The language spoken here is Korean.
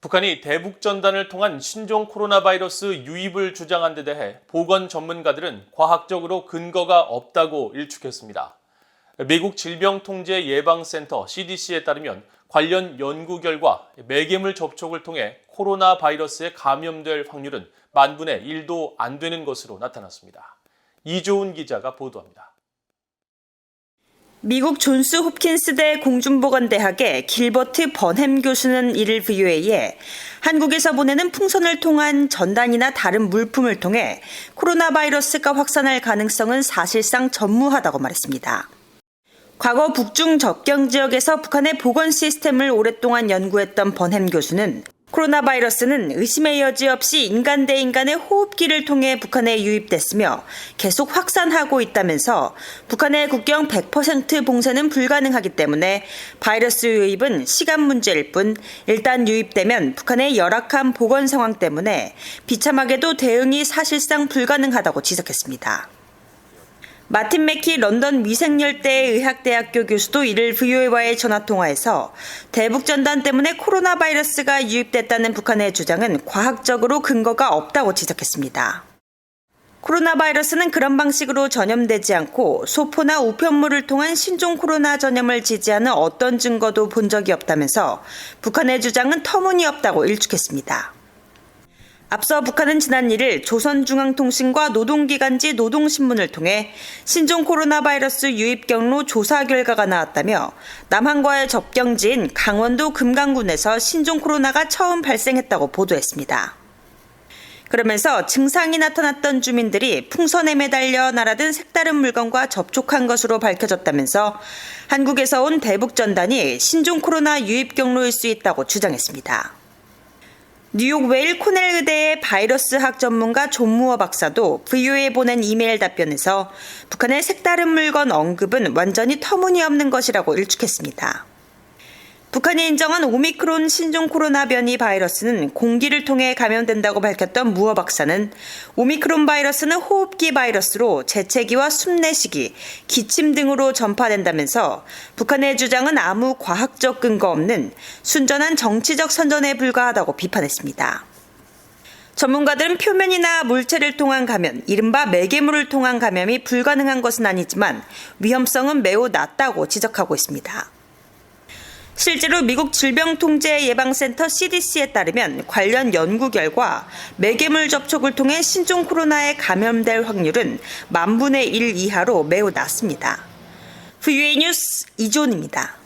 북한이 대북전단을 통한 신종 코로나 바이러스 유입을 주장한 데 대해 보건 전문가들은 과학적으로 근거가 없다고 일축했습니다. 미국 질병통제예방센터 CDC에 따르면 관련 연구 결과 매개물 접촉을 통해 코로나 바이러스에 감염될 확률은 만분의 1도 안 되는 것으로 나타났습니다. 이조은 기자가 보도합니다. 미국 존스 홉킨스대 공중보건대학의 길버트 번햄 교수는 이를 VOA에 한국에서 보내는 풍선을 통한 전단이나 다른 물품을 통해 코로나 바이러스가 확산할 가능성은 사실상 전무하다고 말했습니다. 과거 북중 접경 지역에서 북한의 보건 시스템을 오랫동안 연구했던 번햄 교수는 코로나 바이러스는 의심의 여지 없이 인간 대 인간의 호흡기를 통해 북한에 유입됐으며 계속 확산하고 있다면서 북한의 국경 100% 봉쇄는 불가능하기 때문에 바이러스 유입은 시간 문제일 뿐 일단 유입되면 북한의 열악한 보건 상황 때문에 비참하게도 대응이 사실상 불가능하다고 지적했습니다. 마틴 맥키 런던 미생열대의학대학교 교수도 이를 VOA와의 전화통화에서 대북전단 때문에 코로나 바이러스가 유입됐다는 북한의 주장은 과학적으로 근거가 없다고 지적했습니다. 코로나 바이러스는 그런 방식으로 전염되지 않고 소포나 우편물을 통한 신종 코로나 전염을 지지하는 어떤 증거도 본 적이 없다면서 북한의 주장은 터무니없다고 일축했습니다. 앞서 북한은 지난 1일 조선중앙통신과 노동기간지 노동신문을 통해 신종 코로나 바이러스 유입 경로 조사 결과가 나왔다며 남한과의 접경지인 강원도 금강군에서 신종 코로나가 처음 발생했다고 보도했습니다. 그러면서 증상이 나타났던 주민들이 풍선에 매달려 날아든 색다른 물건과 접촉한 것으로 밝혀졌다면서 한국에서 온 대북전단이 신종 코로나 유입 경로일 수 있다고 주장했습니다. 뉴욕 웨일 코넬 의대의 바이러스학 전문가 존 무어 박사도 VOA에 보낸 이메일 답변에서 북한의 색다른 물건 언급은 완전히 터무니없는 것이라고 일축했습니다. 북한이 인정한 오미크론 신종 코로나 변이 바이러스는 공기를 통해 감염된다고 밝혔던 무어 박사는 오미크론 바이러스는 호흡기 바이러스로 재채기와 숨내쉬기, 기침 등으로 전파된다면서 북한의 주장은 아무 과학적 근거 없는 순전한 정치적 선전에 불과하다고 비판했습니다. 전문가들은 표면이나 물체를 통한 감염, 이른바 매개물을 통한 감염이 불가능한 것은 아니지만 위험성은 매우 낮다고 지적하고 있습니다. 실제로 미국 질병통제예방센터 CDC에 따르면 관련 연구 결과 매개물 접촉을 통해 신종 코로나에 감염될 확률은 만분의 1 이하로 매우 낮습니다. VOA 뉴스 이조은입니다.